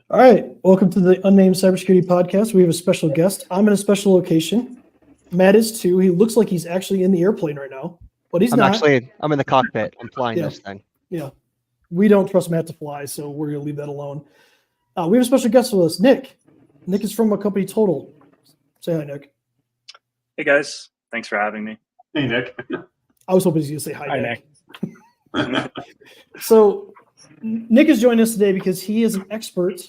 All right, welcome to the Unnamed Cybersecurity Podcast. We have a special guest. I'm in a special location. Matt is too. He looks like he's actually in the airplane right now, but he's not. I'm in the cockpit. I'm flying this thing. Yeah, we don't trust Matt to fly, so we're going to leave that alone. We have a special guest with us, Nick. Nick is from a company, Total. Say hi, Nick. Hey, guys. Thanks for having me. Hey, Nick. I was hoping he was going to say hi, Nick. So Nick is joining us today because he is an expert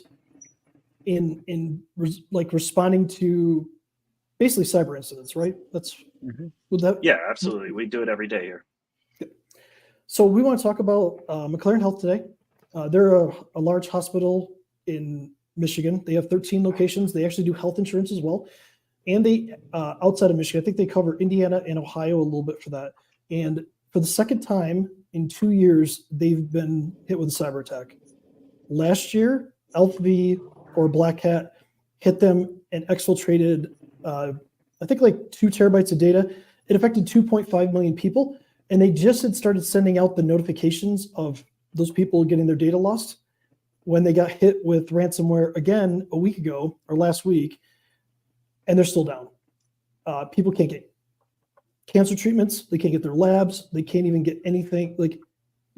in responding to basically cyber incidents, right? That's would that? Yeah, absolutely. We do it every day here. So we want to talk about McLaren Health today. They're a large hospital in Michigan. They have 13 locations. They actually do health insurance as well. And they, outside of Michigan, I think they cover Indiana and Ohio a little bit for that. And for the second time in 2 years, they've been hit with a cyber attack. Last year, LV or Black Hat hit them and exfiltrated, I think like 2 terabytes of data. It affected 2.5 million people. And they just had started sending out the notifications of those people getting their data lost when they got hit with ransomware again a week ago or last week, and they're still down. People can't get cancer treatments. They can't get their labs. They can't even get anything. Like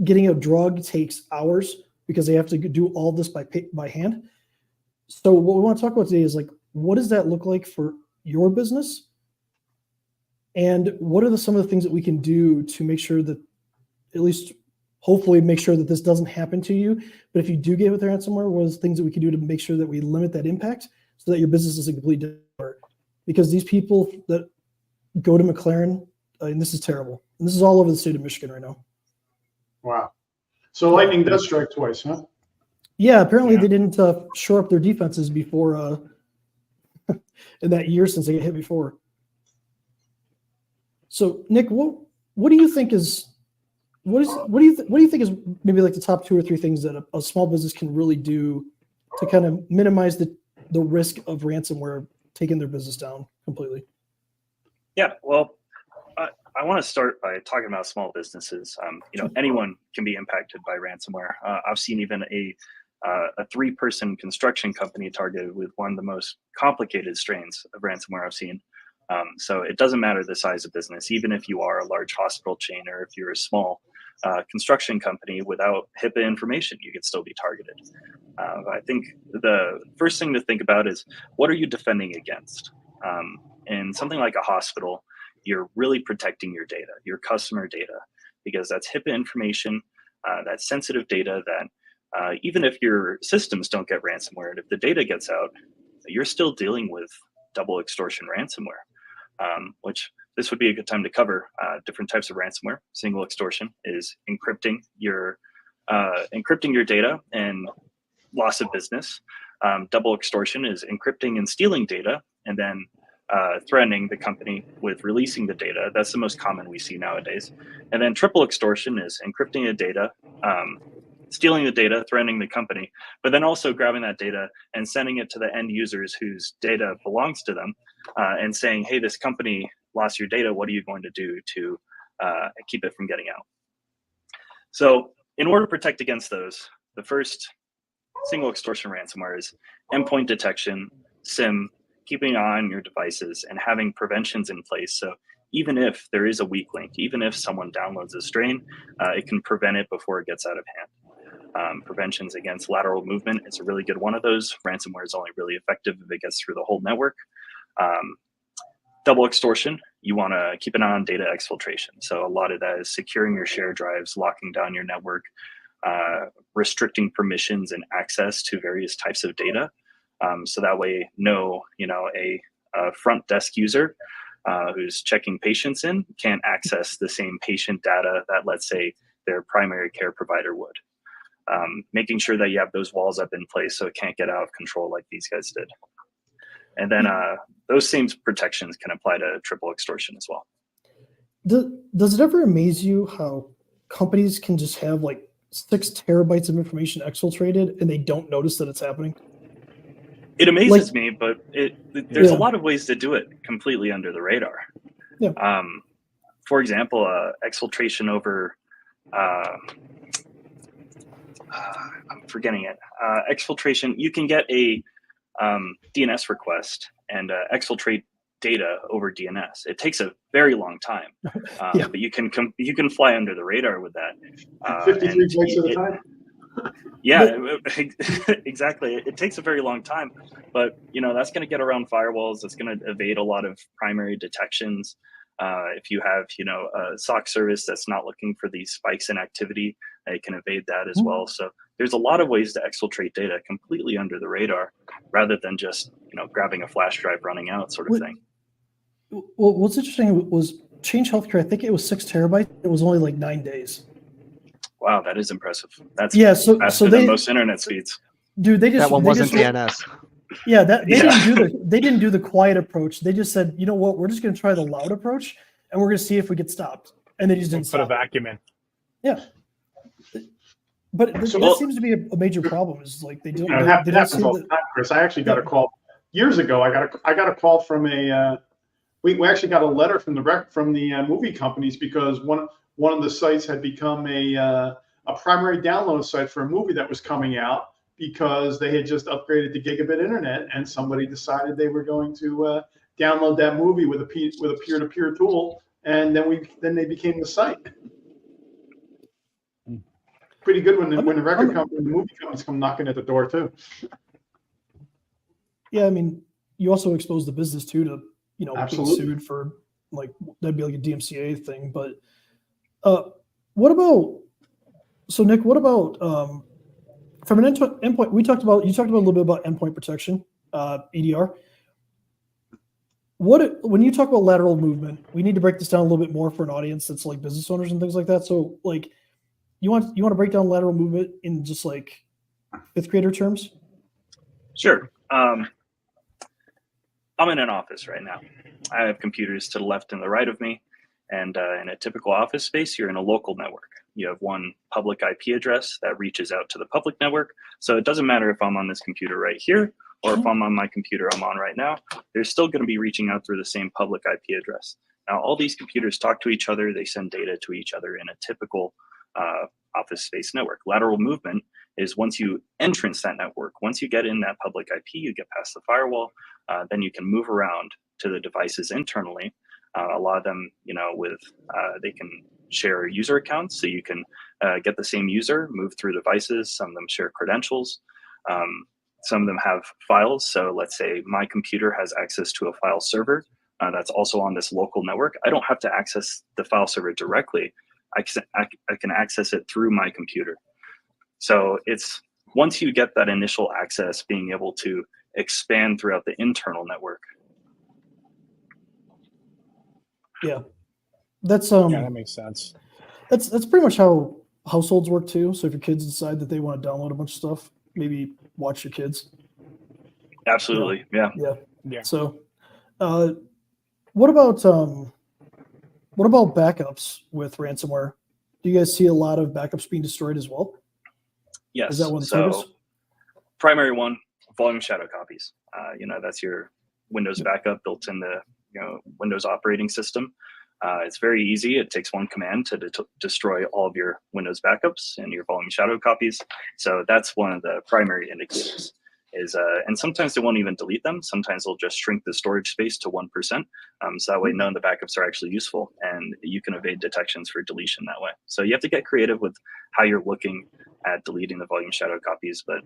getting a drug takes hours because they have to do all this by hand. So what we want to talk about today is like, what does that look like for your business? And what are some of the things that we can do to make sure that, at least hopefully make sure that this doesn't happen to you? But if you do get hit with ransomware, what are the things that we can do to make sure that we limit that impact so that your business isn't completely different? Because these people that go to McLaren, and this is terrible. And this is all over the state of Michigan right now. Wow. So lightning does strike twice, huh? Yeah, apparently they didn't shore up their defenses before in that year since they got hit before. So Nick, what do you think is what do you think is maybe like the top 2 or 3 things that a small business can really do to kind of minimize the risk of ransomware taking their business down completely? Yeah, well, I want to start by talking about small businesses. Anyone can be impacted by ransomware. I've seen even a 3-person construction company targeted with one of the most complicated strains of ransomware I've seen. So it doesn't matter the size of business, even if you are a large hospital chain or if you're a small construction company without HIPAA information, you can still be targeted. I think the first thing to think about is, what are you defending against? In something like a hospital, you're really protecting your data, your customer data, because that's HIPAA information, that's sensitive data that even if your systems don't get ransomware, and if the data gets out, you're still dealing with double extortion ransomware. Which this would be a good time to cover different types of ransomware. Single extortion is encrypting your data and loss of business. Double extortion is encrypting and stealing data and then threatening the company with releasing the data. That's the most common we see nowadays. And then triple extortion is encrypting the data, stealing the data, threatening the company, but then also grabbing that data and sending it to the end users whose data belongs to them and saying, hey, this company lost your data. What are you going to do to keep it from getting out? So in order to protect against those, the first single extortion ransomware is endpoint detection, SIM, keeping an eye on your devices and having preventions in place. So even if there is a weak link, even if someone downloads a strain, it can prevent it before it gets out of hand. Preventions against lateral movement is a really good one of those. Ransomware is only really effective if it gets through the whole network. Double extortion, you want to keep an eye on data exfiltration. So a lot of that is securing your shared drives, locking down your network, restricting permissions and access to various types of data. So that way, a front desk user who's checking patients in can't access the same patient data that, let's say, their primary care provider would. Making sure that you have those walls up in place so it can't get out of control like these guys did. And then those same protections can apply to triple extortion as well. Does it ever amaze you how companies can just have like 6 terabytes of information exfiltrated and they don't notice that it's happening? It amazes me, but there's a lot of ways to do it completely under the radar. Yeah. For example, exfiltration over I'm forgetting it. Exfiltration. You can get a DNS request and exfiltrate data over DNS. It takes a very long time, Yeah. but you can fly under the radar with that. 53 and bytes at a time. Yeah, exactly. It takes a very long time, but that's going to get around firewalls. It's going to evade a lot of primary detections. If you have a SOC service that's not looking for these spikes in activity, it can evade that as well. So there's a lot of ways to exfiltrate data completely under the radar, rather than just grabbing a flash drive running out sort of thing. Well, what's interesting was Change Healthcare. I think it was 6 terabytes. It was only like 9 days. Wow, that is impressive. That's so than most internet speeds. Dude, they just That one they wasn't just, DNS. Yeah, they didn't do the quiet approach. They just said, you know what, we're just going to try the loud approach, and we're going to see if we get stopped. And they just didn't put a stop. vacuum in. Yeah, but that seems to be a major problem. Is like they don't. It They don't happens see all the the, time, Chris. I actually got a call years ago. I got a call from a. We actually got a letter from the movie companies because one of the sites had become a primary download site for a movie that was coming out, because they had just upgraded to gigabit internet, and somebody decided they were going to download that movie with a peer-to-peer tool, and then they became the site. Pretty good when the movie companies come knocking at the door too. Yeah, I mean, you also expose the business too to being Absolutely. sued for that'd be like a DMCA thing. But what about? So Nick, what about from an endpoint? You talked about a little bit about endpoint protection, EDR. When you talk about lateral movement, we need to break this down a little bit more for an audience that's like business owners and things like that. So you want to break down lateral movement in just like fifth grader terms? Sure. I'm in an office right now. I have computers to the left and the right of me. And in a typical office space, you're in a local network. You have one public IP address that reaches out to the public network. So it doesn't matter if I'm on this computer right here or if I'm on my computer I'm on right now, they're still going to be reaching out through the same public IP address. Now, all these computers talk to each other. They send data to each other in a typical office space network. Lateral movement is once you entrance that network, once you get in that public IP, you get past the firewall, then you can move around to the devices internally. A lot of them, they can share user accounts, so you can get the same user, move through devices. Some of them share credentials. Some of them have files. So let's say my computer has access to a file server that's also on this local network. I don't have to access the file server directly. I can access it through my computer. So it's once you get that initial access, being able to expand throughout the internal network. Yeah, that's Yeah, that makes sense. That's pretty much how households work too. So if your kids decide that they want to download a bunch of stuff, maybe watch your kids. Absolutely, yeah. So, what about backups with ransomware? Do you guys see a lot of backups being destroyed as well? Yes. Is that one so service? Primary one, volume shadow copies. That's your Windows backup built in the Windows operating system. It's very easy. It takes one command to destroy all of your Windows backups and your volume shadow copies. So that's one of the primary indicators. And sometimes they won't even delete them. Sometimes they'll just shrink the storage space to 1%. So that way none of the backups are actually useful, and you can evade detections for deletion that way. So you have to get creative with how you're looking at deleting the volume shadow copies. But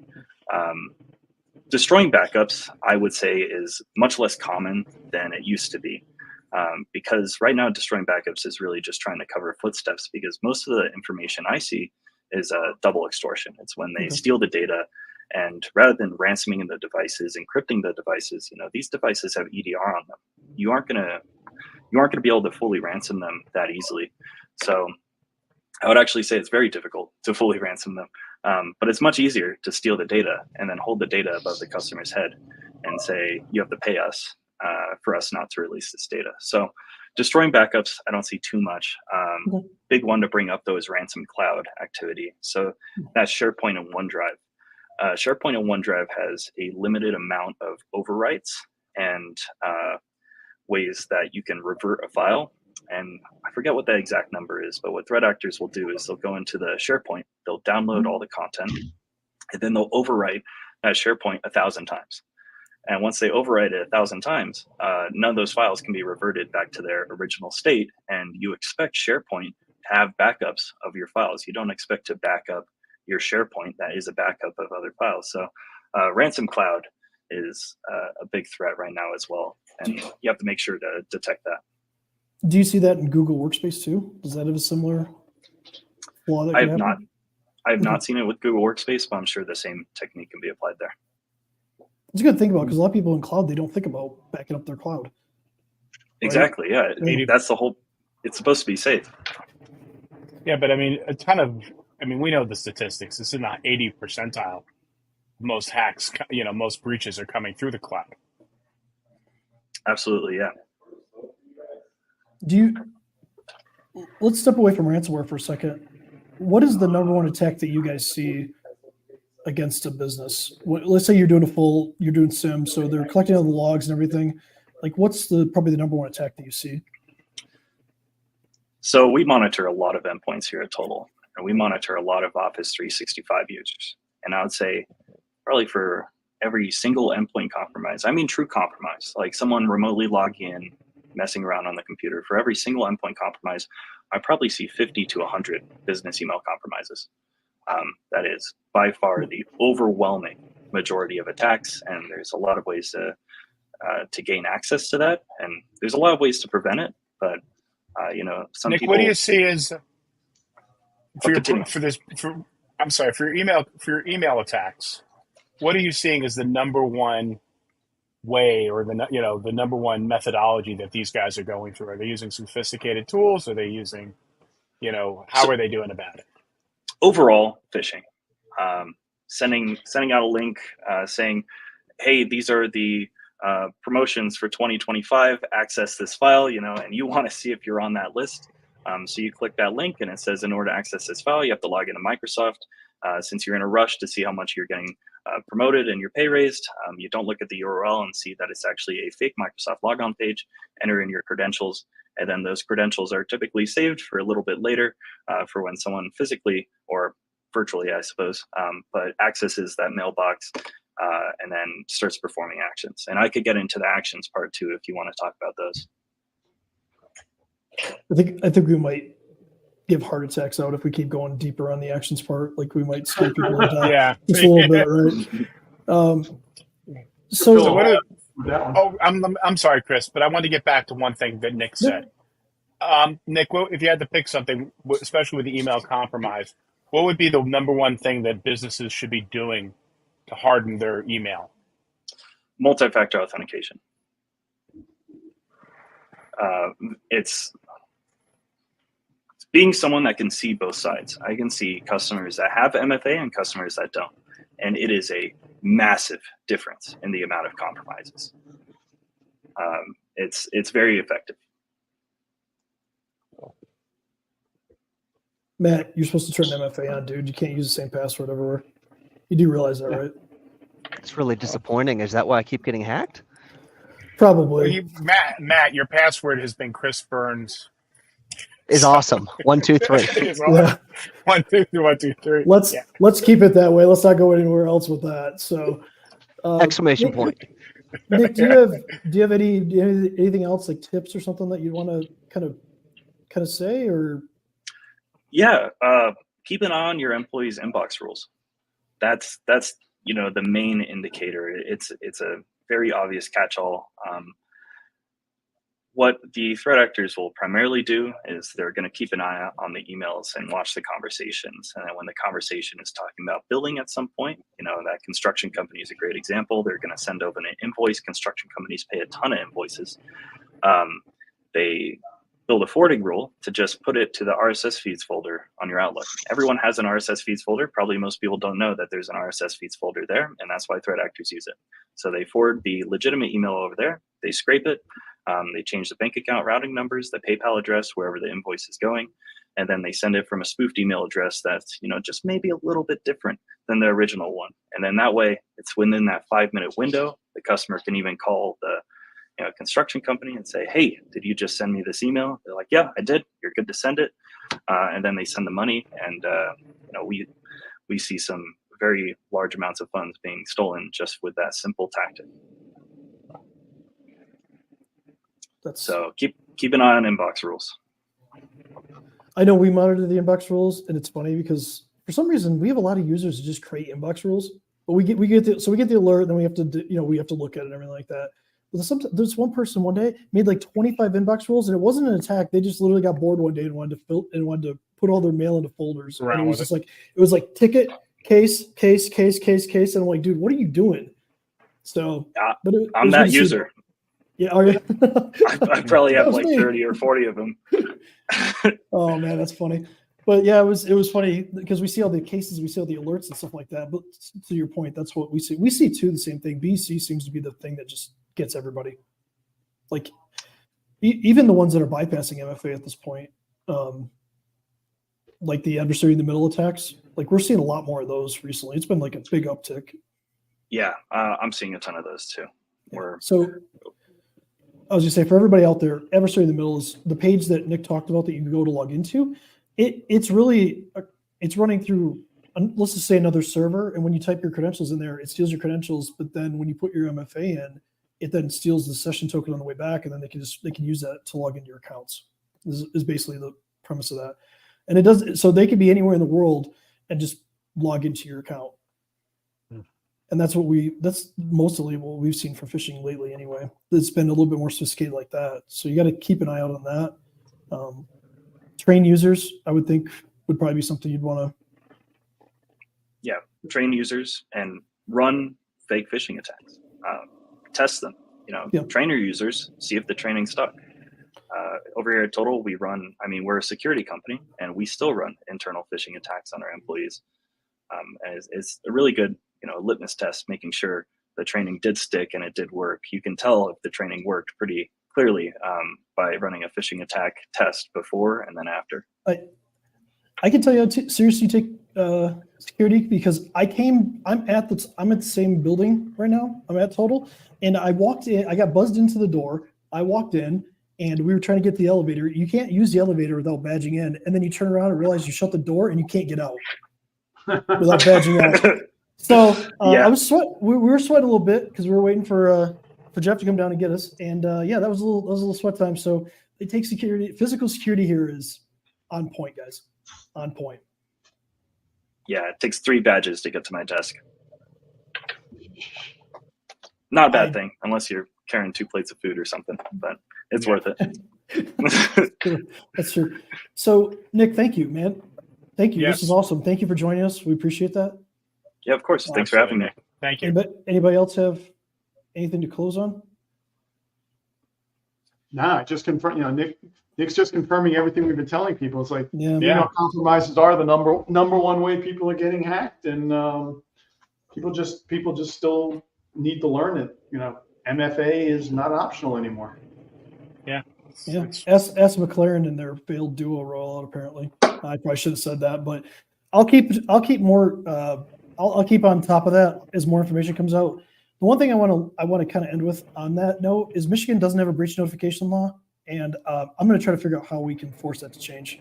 destroying backups, I would say, is much less common than it used to be. Because right now destroying backups is really just trying to cover footsteps, because most of the information I see is double extortion. It's when they steal the data, and rather than ransoming the devices, encrypting the devices, these devices have EDR on them. You aren't gonna be able to fully ransom them that easily. So I would actually say it's very difficult to fully ransom them. But it's much easier to steal the data and then hold the data above the customer's head and say, you have to pay us for us not to release this data. So destroying backups, I don't see too much. Big one to bring up, though, is ransom cloud activity. So that's SharePoint and OneDrive. SharePoint and OneDrive has a limited amount of overwrites and ways that you can revert a file. and I forget what the exact number is, but what threat actors will do is they'll go into the SharePoint, they'll download all the content, and then they'll overwrite that SharePoint 1,000 times. And once they overwrite it 1,000 times, none of those files can be reverted back to their original state. And you expect SharePoint to have backups of your files. You don't expect to back up your SharePoint that is a backup of other files. So ransom cloud is a big threat right now as well. And you have to make sure to detect that. Do you see that in Google Workspace too? Does that have a similar flaw that I could have happen? I have not seen it with Google Workspace, but I'm sure the same technique can be applied there. It's a good thing about because a lot of people in cloud, they don't think about backing up their cloud. Exactly. Yeah. Maybe. That's the whole, it's supposed to be safe. Yeah, but I mean, we know the statistics. This is not 80th percentile. Most hacks, most breaches are coming through the cloud. Absolutely. Yeah. Let's step away from ransomware for a second. What is the number one attack that you guys see against a business? Let's say you're doing SIM, so they're collecting all the logs and everything. Like, what's probably the number one attack that you see? So we monitor a lot of endpoints here at Total, and we monitor a lot of Office 365 users. And I would say probably for every single endpoint compromise, I mean true compromise, like someone remotely logging in, messing around on the computer, for every single endpoint compromise, I probably see 50 to 100 business email compromises. That is by far the overwhelming majority of attacks, and there's a lot of ways to gain access to that, and there's a lot of ways to prevent it. But some Nick, people. what do you see as for your email attacks? What are you seeing as the number one way, or the number one methodology that these guys are going through? Are they using sophisticated tools? Are they using, how are they doing about it? Overall, phishing, sending out a link saying, "Hey, these are the promotions for 2025. Access this file," and you want to see if you're on that list. So you click that link, and it says, in order to access this file, you have to log into Microsoft. Since you're in a rush to see how much you're getting promoted and your pay raised, you don't look at the URL and see that it's actually a fake Microsoft logon page. Enter in your credentials, and then those credentials are typically saved for a little bit later for when someone physically or virtually, I suppose, but accesses that mailbox and then starts performing actions. And I could get into the actions part too if you want to talk about those. I think we might give heart attacks out if we keep going deeper on the actions part. Like, we might scare people into that Yeah, just a little bit, right? So what That one. I'm sorry, Chris, but I want to get back to one thing that Nick said. Nick, if you had to pick something, especially with the email compromise, what would be the number one thing that businesses should be doing to harden their email? Multi-factor authentication. It's being someone that can see both sides. I can see customers that have MFA and customers that don't. And it is a massive difference in the amount of compromises. It's very effective. Matt, you're supposed to turn MFA on, dude. You can't use the same password everywhere. You do realize that, right? It's really disappointing. Is that why I keep getting hacked? Probably. Matt, your password has been Chris Burns. Is awesome. 1, 2, 3. Yeah. 1, 2, 3, 1, 2, 3. Let's keep it that way. Let's not go anywhere else with that. So, Exclamation point. Nick, do you have anything else, like tips or something that you want to kind of say? Or Yeah, keep an eye on your employees' inbox rules. That's the main indicator. It's a very obvious catch-all. What the threat actors will primarily do is they're going to keep an eye on the emails and watch the conversations. And then when the conversation is talking about billing at some point, that construction company is a great example. They're going to send over an invoice. Construction companies pay a ton of invoices. They build a forwarding rule to just put it to the RSS feeds folder on your Outlook. Everyone has an RSS feeds folder. Probably most people don't know that there's an RSS feeds folder there, and that's why threat actors use it. So they forward the legitimate email over there. They scrape it. They change the bank account routing numbers, the PayPal address, wherever the invoice is going, and then they send it from a spoofed email address that's just maybe a little bit different than the original one. And then that way, it's within that 5-minute window. The customer can even call the construction company and say, hey, did you just send me this email? They're like, yeah, I did. You're good to send it. And then they send the money, and we see some very large amounts of funds being stolen just with that simple tactic. So keep an eye on inbox rules. I know we monitor the inbox rules, and it's funny because for some reason we have a lot of users who just create inbox rules, but we get the alert, and then we have to look at it and everything like that. But there's one person one day made like 25 inbox rules, and it wasn't an attack. They just literally got bored one day and wanted to put all their mail into folders. And it was just like ticket, case, and I'm like, dude, what are you doing? So, but I'm that user. Yeah, are you? I probably have like 30 or 40 of them. Oh man, that's funny. But yeah, it was funny because we see all the cases, we see all the alerts and stuff like that. But to your point, that's what we see. We see too the same thing. BC seems to be the thing that just gets everybody. Like even the ones that are bypassing MFA at this point, like the adversary in the middle attacks. Like we're seeing a lot more of those recently. It's been like a big uptick. Yeah, I'm seeing a ton of those too. So I was gonna say, for everybody out there, adversary in the middle is the page that Nick talked about that you can go to log into. It's really it's running through, let's just say, another server, and when you type your credentials in there, it steals your credentials. But then when you put your MFA in, it then steals the session token on the way back, and then they can use that to log into your accounts. This is basically the premise of that, and it does so they could be anywhere in the world and just log into your account. And that's mostly what we've seen for phishing lately anyway. It's been a little bit more sophisticated like that. So you got to keep an eye out on that. Train users, I would think, would probably be something you'd want to. Yeah, train users and run fake phishing attacks. Test them. Train your users, see if the training stuck. Over here at Total, we're a security company, and we still run internal phishing attacks on our employees. And it's a really good litmus test, making sure the training did stick and it did work. You can tell if the training worked pretty clearly by running a phishing attack test before and then after. I can tell you how to seriously take security, because I'm at the same building right now. I'm at Total, and I walked in. I got buzzed into the door. I walked in, and we were trying to get the elevator. You can't use the elevator without badging in, and then you turn around and realize you shut the door and you can't get out without badging out. So we were sweating a little bit because we were waiting for Jeff to come down and get us, and that was a little sweat time. So they take physical security here is on point, guys, on point. Yeah, it takes 3 badges to get to my desk. Not a bad thing, unless you're carrying 2 plates of food or something, but it's worth it. That's true. So Nick, thank you, man. Thank you. Yes. This is awesome. Thank you for joining us. We appreciate that. Yeah, of course. Thanks for having me. Thank you. Anybody else have anything to close on? Nah, just confirm. Nick's just confirming everything we've been telling people. It's like, compromises are the number one way people are getting hacked, and people just still need to learn it. MFA is not optional anymore. Yeah. Ask McLaren and their failed duo rollout. Apparently, I probably should have said that, but I'll keep more. I'll keep on top of that as more information comes out. The one thing I want to kind of end with on that note is Michigan doesn't have a breach notification law, and I'm going to try to figure out how we can force that to change,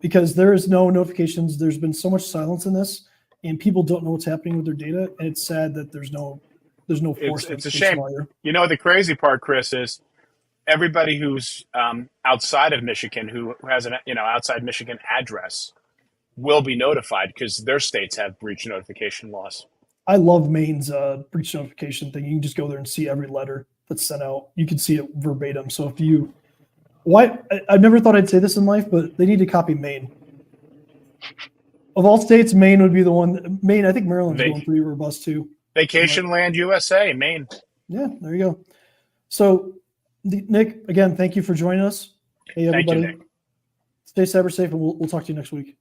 because there is no notifications. There's been so much silence in this, and people don't know what's happening with their data, and it's sad that there's no force. It's a shame. The crazy part, Chris, is everybody who's outside of Michigan who has an outside Michigan address will be notified because their states have breach notification laws. I love Maine's breach notification thing. You can just go there and see every letter that's sent out. You can see it verbatim. So I never thought I'd say this in life, but they need to copy Maine. Of all states, Maine would be the one. Maine, I think Maryland's going pretty robust too. Vacation Land USA, Maine. Yeah, there you go. So, Nick, again, thank you for joining us. Hey, everybody. Thank you, Nick. Stay cyber safe, and we'll talk to you next week.